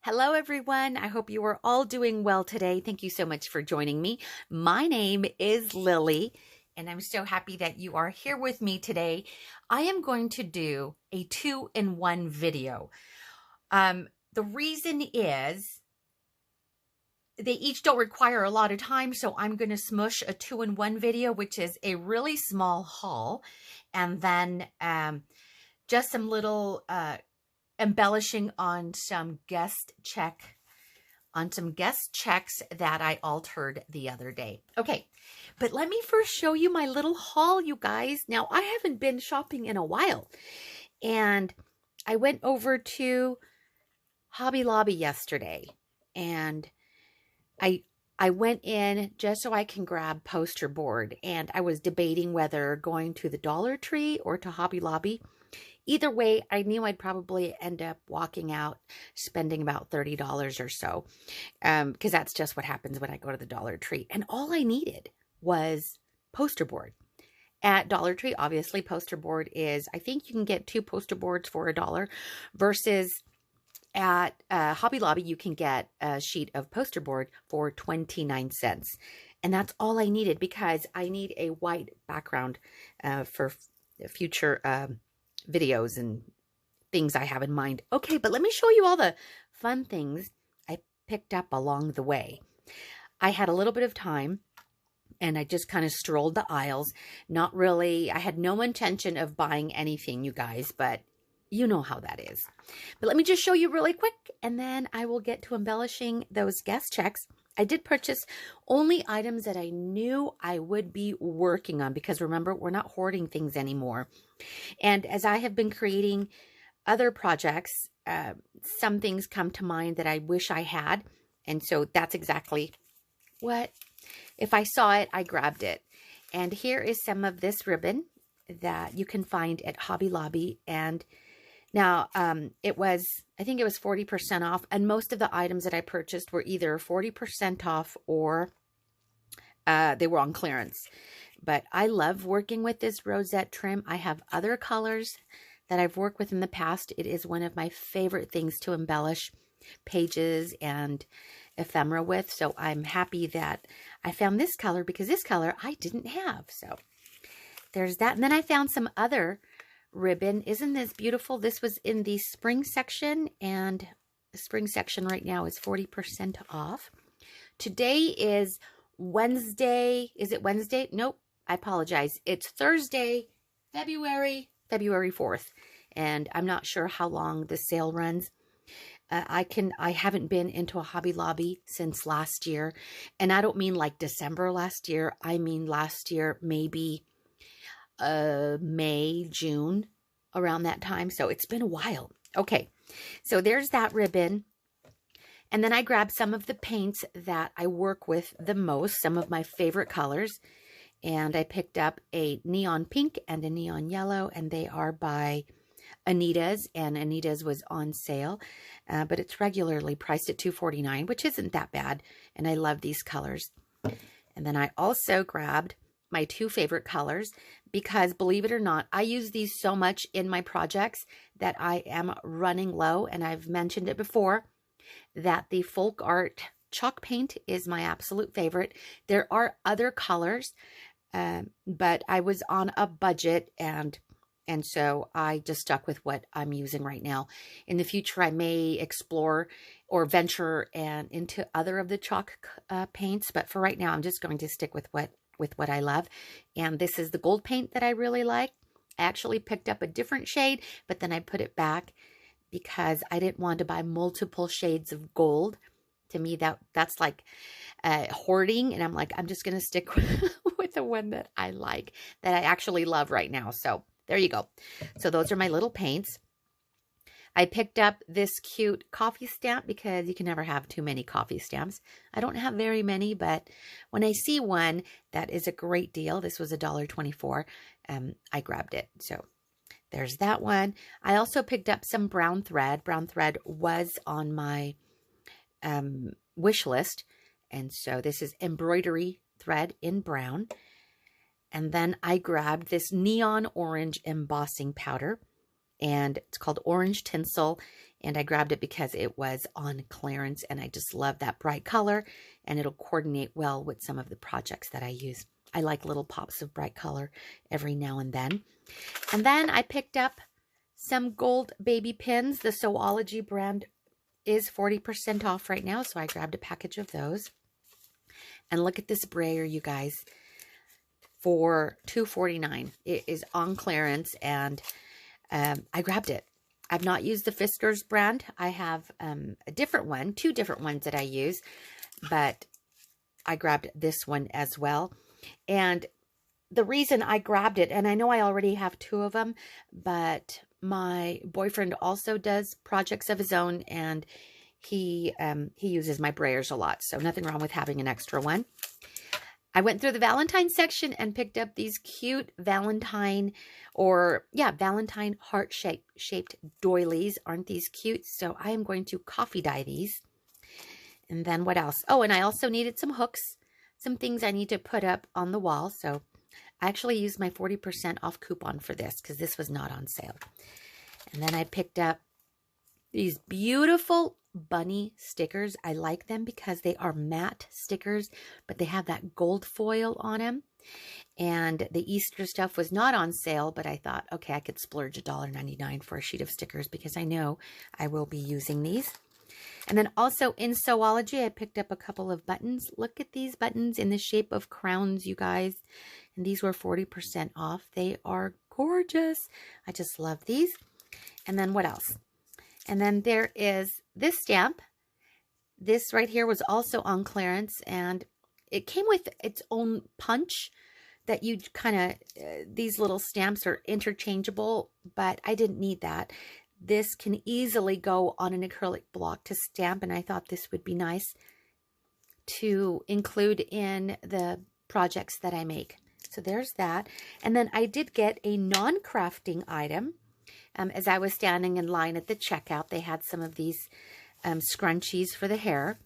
Hello, everyone. I hope you are all doing well today. Thank you so much for joining me. My name is Lily, and I'm so happy that you are here with me today. I am going to do a two-in-one video. The reason is they each don't require a lot of time, so I'm going to smush a two-in-one video, which is a really small haul, and then just some little embellishing on some guest checks that I altered the other day. Okay, but let me first show you my little haul, you guys. Now, I haven't been shopping in a while, and I went over to Hobby Lobby yesterday, and I went in just so I can grab poster board, and I was debating whether going to the Dollar Tree or to Hobby Lobby. Either way, I knew I'd probably end up walking out spending about $30 or so, because that's just what happens when I go to the Dollar Tree. And all I needed was poster board. At Dollar Tree, obviously, poster board is, I think you can get 2 poster boards for $1 versus at Hobby Lobby, you can get a sheet of poster board for 29 cents. And that's all I needed because I need a white background for future videos and things I have in mind. Okay, but let me show you all the fun things I picked up along the way. I had a little bit of time and I just kind of strolled the aisles. Not really, I had no intention of buying anything, you guys, but you know how that is. But let me just show you really quick and then I will get to embellishing those guest checks. I did purchase only items that I knew I would be working on because remember, we're not hoarding things anymore. And as I have been creating other projects, some things come to mind that I wish I had. And so that's exactly what, if I saw it, I grabbed it. And here is some of this ribbon that you can find at Hobby Lobby. And now, I think it was 40% off, and most of the items that I purchased were either 40% off or they were on clearance. But I love working with this rosette trim. I have other colors that I've worked with in the past. It is one of my favorite things to embellish pages and ephemera with. So I'm happy that I found this color because this color I didn't have. So there's that. And then I found some other ribbon. Isn't this beautiful? This was in the spring section, and the spring section right now is 40% off. Today is Wednesday. Is it Wednesday? Nope. I apologize. It's Thursday, February 4th, and I'm not sure how long the sale runs. I haven't been into a Hobby Lobby since last year, and I don't mean like December last year. I mean last year, maybe May, June, around that time. So it's been a while. Okay, so there's that ribbon. And then I grabbed some of the paints that I work with the most, some of my favorite colors. And I picked up a neon pink and a neon yellow, and they are by Anita's, and Anita's was on sale, but it's regularly priced at $2.49, which isn't that bad. And I love these colors. And then I also grabbed my 2 favorite colors because, believe it or not, I use these so much in my projects that I am running low. And I've mentioned it before that the folk art chalk paint is my absolute favorite. There are other colors, but I was on a budget, and so I just stuck with what I'm using right now. In the future, I may explore or venture into other of the chalk paints, but for right now, I'm just going to stick with what I love. And this is the gold paint that I really like. I actually picked up a different shade, but then I put it back because I didn't want to buy multiple shades of gold. To me, that's like hoarding, and I'm like, I'm just going to stick with the one that I like, that I actually love right now. So there you go. So those are my little paints. I picked up this cute coffee stamp because you can never have too many coffee stamps. I don't have very many, but when I see one that is a great deal, this was $1.24, I grabbed it. So there's that one. I also picked up some brown thread. Brown thread was on my wish list, and so this is embroidery thread in brown. And then I grabbed this neon orange embossing powder, and it's called Orange Tinsel, And I grabbed it because it was on clearance, and I just love that bright color, and it'll coordinate well with some of the projects that I use. I like little pops of bright color every now and then. And then I picked up some gold baby pins. The Soology brand is 40% off right now, so I grabbed a package of those. And look at this brayer, you guys, for $2.49. It is on clearance, and I grabbed it. I've not used the Fiskars brand. I have a different one, 2 different ones that I use, but I grabbed this one as well. And the reason I grabbed it, and I know I already have 2 of them, but my boyfriend also does projects of his own, and he uses my brayers a lot, so nothing wrong with having an extra one. I went through the Valentine section and picked up these cute Valentine heart-shaped doilies. Aren't these cute? So I am going to coffee dye these. And then what else? Oh, and I also needed some hooks, some things I need to put up on the wall. So I actually used my 40% off coupon for this because this was not on sale. And then I picked up these beautiful bunny stickers. I like them because they are matte stickers, but they have that gold foil on them. And the Easter stuff was not on sale, but I thought, okay, I could splurge $1.99 for a sheet of stickers because I know I will be using these. And then also in Soology, I picked up a couple of buttons. Look at these buttons in the shape of crowns, you guys. And these were 40% off. They are gorgeous. I just love these. And then what else? And then there is this stamp. This right here was also on clearance, and it came with its own punch that you kind of, these little stamps are interchangeable, but I didn't need that. This can easily go on an acrylic block to stamp, and I thought this would be nice to include in the projects that I make. So there's that. And then I did get a non-crafting item. As I was standing in line at the checkout, they had some of these scrunchies for the hair.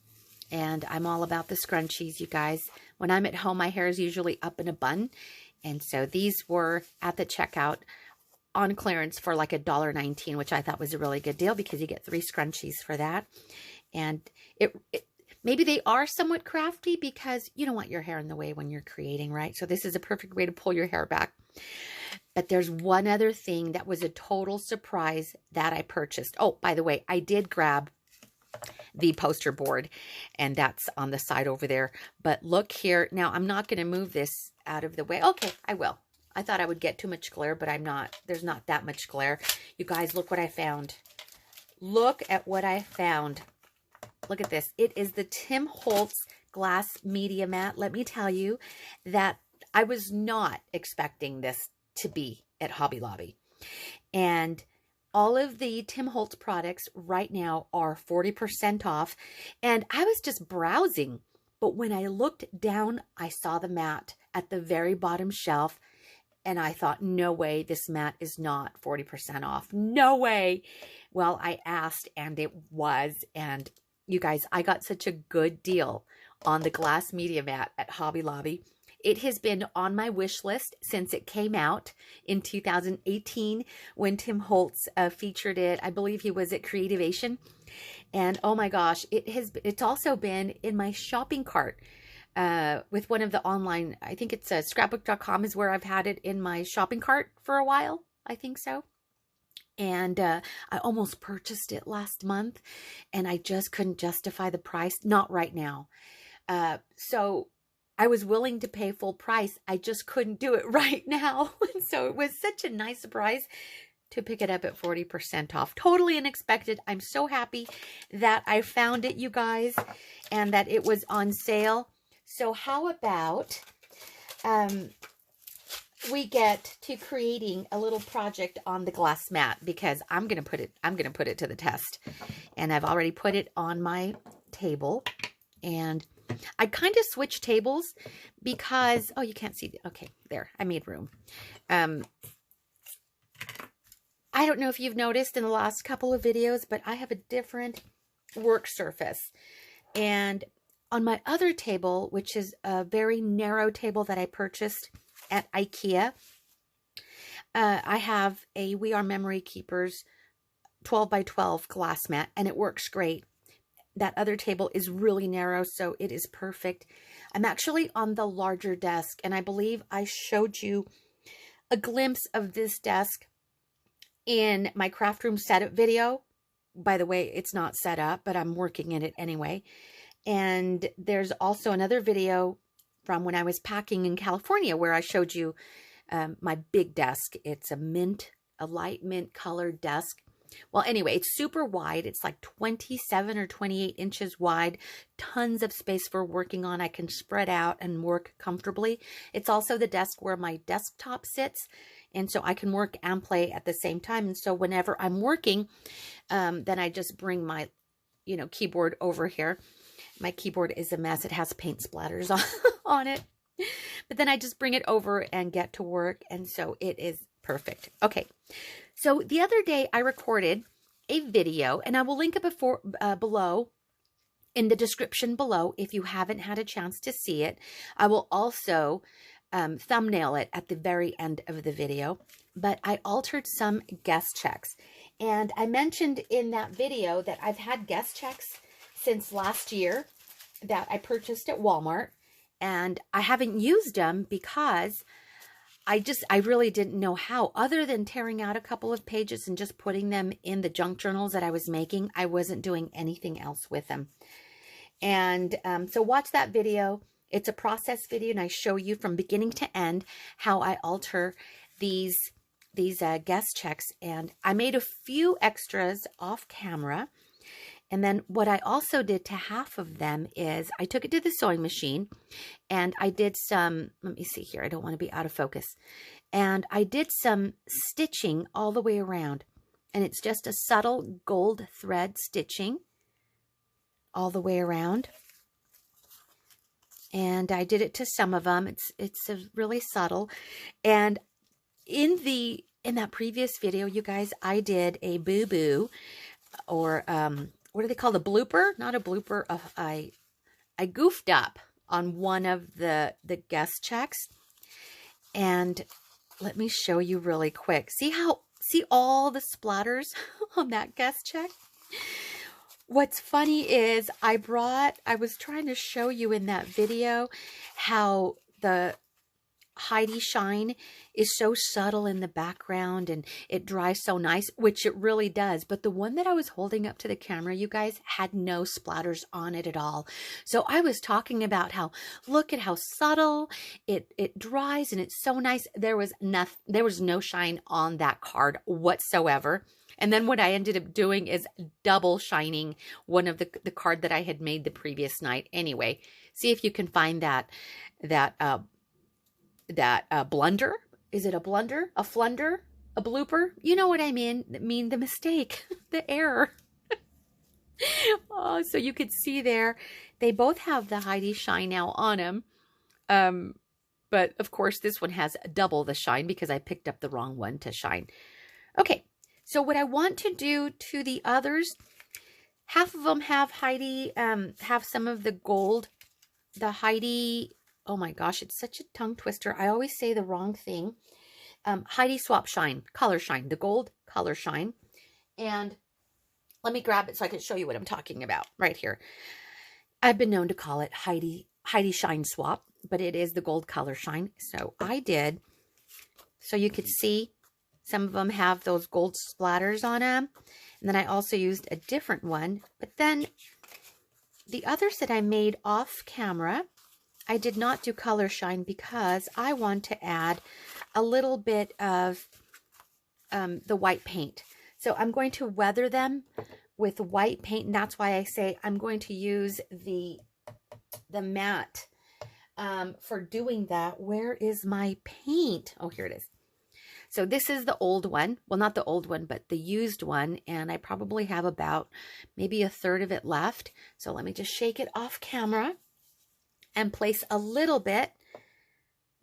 And I'm all about the scrunchies, you guys. When I'm at home, my hair is usually up in a bun. And so these were at the checkout on clearance for like $1.19, which I thought was a really good deal because you get 3 scrunchies for that. And maybe they are somewhat crafty because you don't want your hair in the way when you're creating, right? So this is a perfect way to pull your hair back. But there's one other thing that was a total surprise that I purchased. Oh, by the way, I did grab the poster board, and that's on the side over there. But look here. Now, I'm not going to move this out of the way. Okay, I will. I thought I would get too much glare, but I'm not. There's not that much glare. You guys, look what I found. Look at what I found. Look at this. It is the Tim Holtz glass media mat. Let me tell you that I was not expecting this to be at Hobby Lobby. And all of the Tim Holtz products right now are 40% off. And I was just browsing. But when I looked down, I saw the mat at the very bottom shelf. And I thought, no way, this mat is not 40% off. No way. Well, I asked, and it was. And you guys, I got such a good deal on the glass media mat at Hobby Lobby. It has been on my wish list since it came out in 2018 when Tim Holtz featured it. I believe he was at Creativation. And oh my gosh, it's also been in my shopping cart with one of the online, I think it's scrapbook.com is where I've had it in my shopping cart for a while. I think so. And I almost purchased it last month, and I just couldn't justify the price. Not right now. So I was willing to pay full price. I just couldn't do it right now. And so it was such a nice surprise to pick it up at 40% off. Totally unexpected. I'm so happy that I found it, you guys, and that it was on sale. So how about we get to creating a little project on the glass mat, because I'm going to put it to the test. And I've already put it on my table, and I kind of switched tables because, oh, you can't see. Okay, there, I made room. I don't know if you've noticed in the last couple of videos, but I have a different work surface. And on my other table, which is a very narrow table that I purchased at IKEA, I have a We Are Memory Keepers 12 by 12 glass mat, and it works great. That other table is really narrow, so it is perfect. I'm actually on the larger desk, and I believe I showed you a glimpse of this desk in my craft room setup video. By the way, it's not set up, but I'm working in it anyway. And there's also another video from when I was packing in California where I showed you my big desk. It's a light mint colored desk. Well, anyway, it's super wide. It's like 27 or 28 inches wide, tons of space for working on. I can spread out and work comfortably. It's also the desk where my desktop sits, and so I can work and play at the same time. And so whenever I'm working, then I just bring my, keyboard over here. My keyboard is a mess. It has paint splatters on it. But then I just bring it over and get to work, and so it is perfect. Okay, so the other day I recorded a video, and I will link it below in the description below if you haven't had a chance to see it. I will also thumbnail it at the very end of the video. But I altered some guest checks, and I mentioned in that video that I've had guest checks since last year that I purchased at Walmart, and I haven't used them because I really didn't know how, other than tearing out a couple of pages and just putting them in the junk journals that I was making. I wasn't doing anything else with them. And so watch that video. It's a process video, and I show you from beginning to end how I alter these guest checks. And I made a few extras off camera. And then what I also did to half of them is I took it to the sewing machine, and I did some, let me see here, I don't want to be out of focus. And I did some stitching all the way around. And it's just a subtle gold thread stitching all the way around. And I did it to some of them. It's really subtle. And in that previous video, you guys, I did a boo-boo, or what do they call the blooper? Not a blooper. I goofed up on one of the guest checks, and let me show you really quick. See all the splatters on that guest check? What's funny is I was trying to show you in that video how the Heidi shine is so subtle in the background and it dries so nice, which it really does. But the one that I was holding up to the camera, you guys, had no splatters on it at all. So I was talking about how, look at how subtle it dries and it's so nice. There was no shine on that card whatsoever. And then what I ended up doing is double shining one of the card that I had made the previous night. Anyway, see if you can find that blunder. Is it a blunder? A flunder? A blooper? You know what I mean? The mistake, the error. Oh, so you could see there, they both have the Heidi shine now on them. But of course, this one has double the shine because I picked up the wrong one to shine. Okay, so what I want to do to the others, half of them have Heidi, have some of the gold, the Heidi. Oh my gosh, it's such a tongue twister. I always say the wrong thing. Heidi Swap Shine, Color Shine, the gold Color Shine. And let me grab it so I can show you what I'm talking about right here. I've been known to call it Heidi Shine Swap, but it is the gold Color Shine. So I did, so you could see some of them have those gold splatters on them. And then I also used a different one. But then the others that I made off camera, I did not do Color Shine because I want to add a little bit of the white paint. So I'm going to weather them with white paint, and that's why I say I'm going to use the matte for doing that. Where is my paint? Oh, here it is. So this is the old one. Well, not the old one, but the used one, and I probably have about maybe a third of it left. So let me just shake it off camera and place a little bit,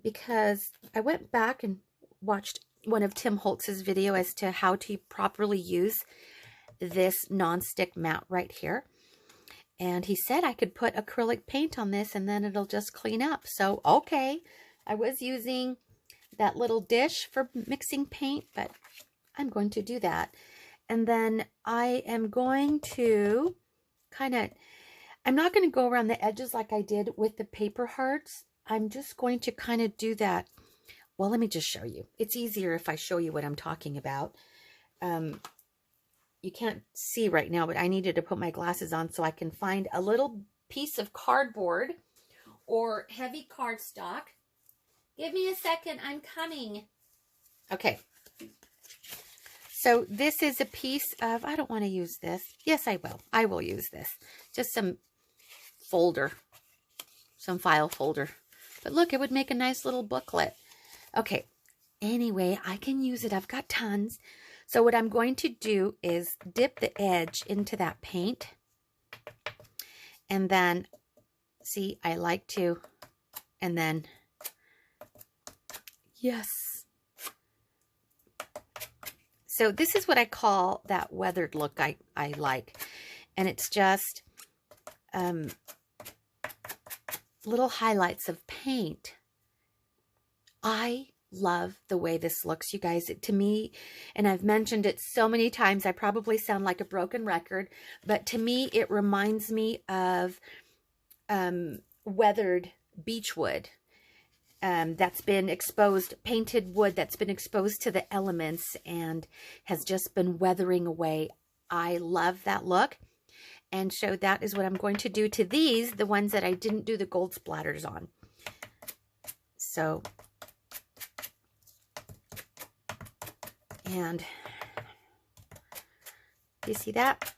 because I went back and watched one of Tim Holtz's video as to how to properly use this nonstick mat right here. And he said I could put acrylic paint on this and then it'll just clean up. So, okay, I was using that little dish for mixing paint, but I'm going to do that. And then I am going to I'm not going to go around the edges like I did with the paper hearts. I'm just going to kind of do that. Well, let me just show you. It's easier if I show you what I'm talking about. You can't see right now, but I needed to put my glasses on so I can find a little piece of cardboard or heavy cardstock. Give me a second. I'm coming. Okay. So this is a piece of, I don't want to use this. Yes, I will. I will use this. Just some folder, some file folder. But look, it would make a nice little booklet. Okay. Anyway, I can use it. I've got tons. So what I'm going to do is dip the edge into that paint. And then, see, I like to, and then, yes. So this is what I call that weathered look I like. And it's just little highlights of paint. I love the way this looks, you guys. To me, and I've mentioned it so many times, I probably sound like a broken record, but to me, it reminds me of weathered beechwood. That's been exposed, painted wood that's been exposed to the elements and has just been weathering away. I love that look. And so that is what I'm going to do to these, the ones that I didn't do the gold splatters on. So, and you see that?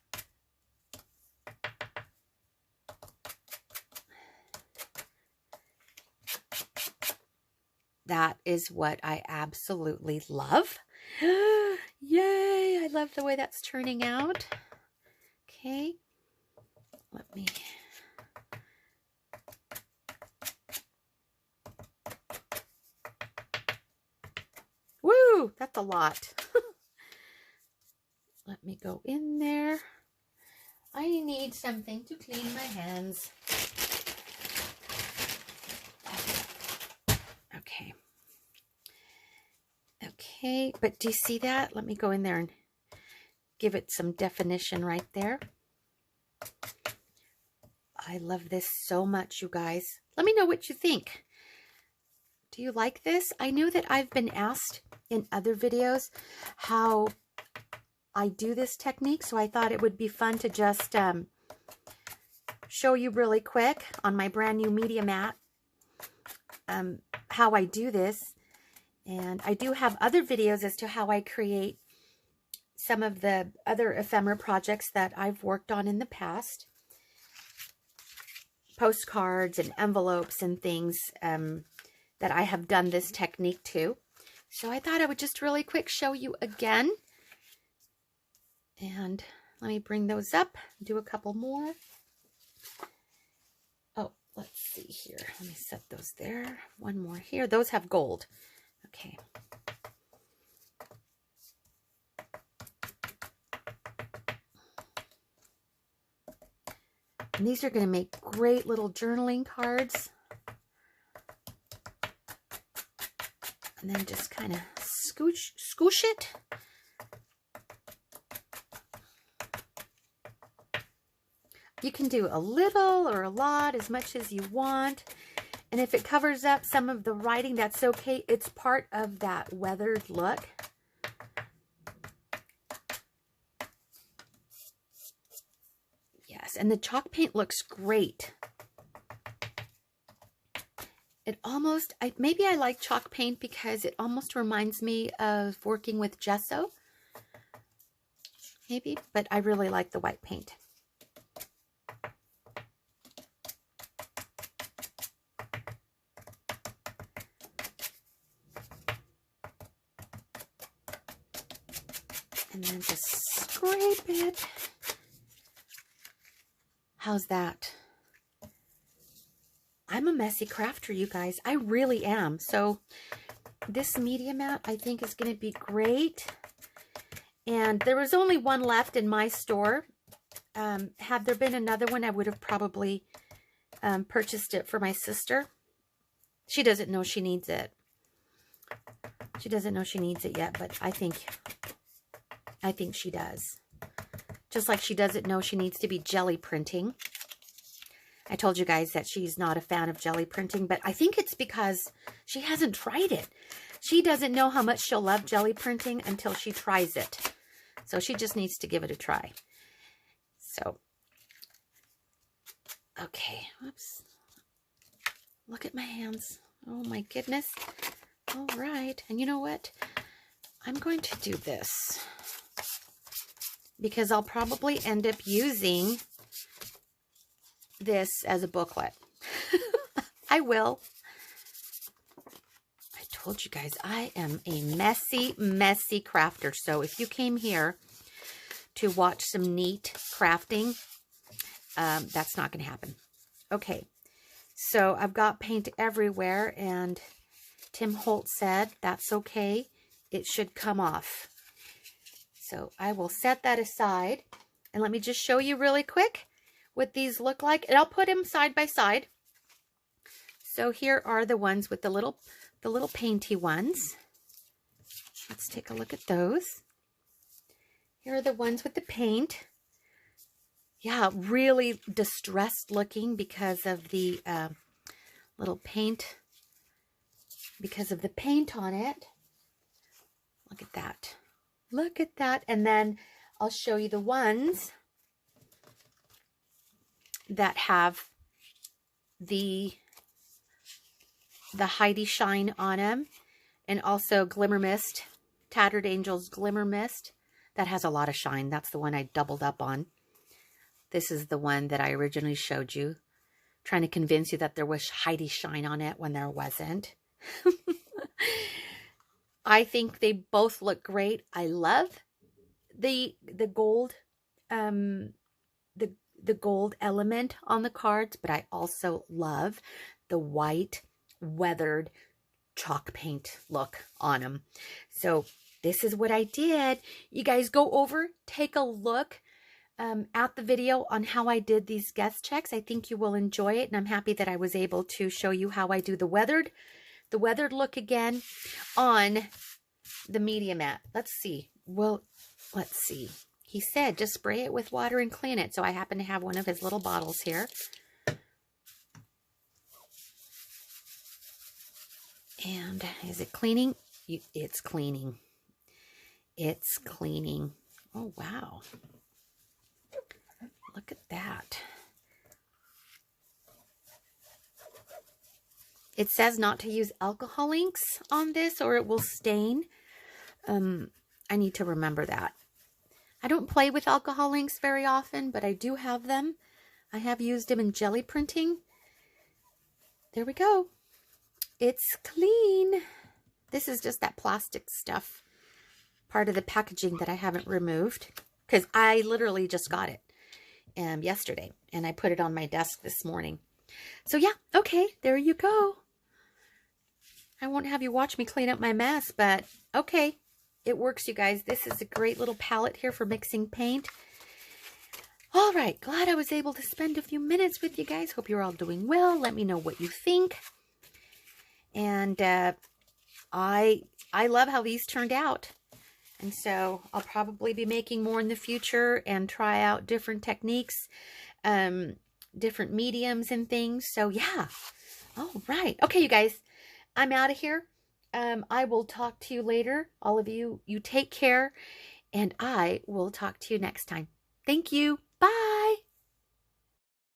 That is what I absolutely love. Yay! I love the way that's turning out. Okay. Let me... Woo! That's a lot. Let me go in there. I need something to clean my hands. Okay. Okay, but do you see that? Let me go in there and give it some definition right there. I love this so much, you guys. Let me know what you think. Do you like this? I know that I've been asked in other videos how I do this technique, so I thought it would be fun to just show you really quick on my brand new media mat how I do this. And I do have other videos as to how I create some of the other ephemera projects that I've worked on in the past. Postcards and envelopes and things that I have done this technique to. So I thought I would just really quick show you again. And let me bring those up, do a couple more. Oh, let's see here. Let me set those there. One more here. Those have gold. Okay. And these are going to make great little journaling cards. And then just kind of scoosh it. You can do a little or a lot, as much as you want. And if it covers up some of the writing, that's okay. It's part of that weathered look. Yes, and the chalk paint looks great. It almost, maybe I like chalk paint because it almost reminds me of working with gesso. Maybe, but I really like the white paint. And then just scrape it. How's that? I'm a messy crafter, you guys. I really am. So this media mat, I think, is going to be great. And there was only one left in my store. Had there been another one, I would have probably purchased it for my sister. She doesn't know she needs it. She doesn't know she needs it yet, but I think I think she does. Just like she doesn't know she needs to be jelly printing. I told you guys that she's not a fan of jelly printing, but I think it's because she hasn't tried it. She doesn't know how much she'll love jelly printing until she tries it. So she just needs to give it a try. So, okay, whoops. Look at my hands. Oh my goodness. All right, and you know what? I'm going to do this because I'll probably end up using this as a booklet. I will. I told you guys I am a messy crafter. So if you came here to watch some neat crafting, that's not going to happen. Okay, so I've got paint everywhere, and Tim Holtz said that's okay. It should come off. So I will set that aside, and let me just show you really quick what these look like, and I'll put them side by side. So here are the ones with the little painty ones. Let's take a look at those. Here are the ones with the paint. Yeah, really distressed looking because of the little paint, because of the paint on it. Look at that. Look at that. And then I'll show you the ones that have the Heidi shine on them, and also Glimmer Mist, Tattered Angels Glimmer Mist. That has a lot of shine. That's the one I doubled up on. This is the one that I originally showed you, trying to convince you that there was Heidi shine on it when there wasn't. I think they both look great. I love the gold, the gold element on the cards, but I also love the white weathered chalk paint look on them. So this is what I did. You guys go over, take a look at the video on how I did these guest checks. I think you will enjoy it, and I'm happy that I was able to show you how I do the weathered look again on the media mat. Let's see. Well, let's see. He said just spray it with water and clean it. So I happen to have one of his little bottles here. And is it cleaning? It's cleaning. It's cleaning. Oh, wow. Look at that. It says not to use alcohol inks on this or it will stain. I need to remember that. I don't play with alcohol inks very often, but I do have them. I have used them in jelly printing. There we go. It's clean. This is just that plastic stuff, part of the packaging that I haven't removed, because I literally just got it yesterday, and I put it on my desk this morning. So yeah, okay, there you go. I won't have you watch me clean up my mess, but okay, it works, you guys. This is a great little palette here for mixing paint. All right, glad I was able to spend a few minutes with you guys. Hope you're all doing well. Let me know what you think. And I love how these turned out. And so I'll probably be making more in the future and try out different techniques, different mediums and things. So yeah. All right. Okay, you guys, I'm out of here. I will talk to you later. All of you, you take care, and I will talk to you next time. Thank you.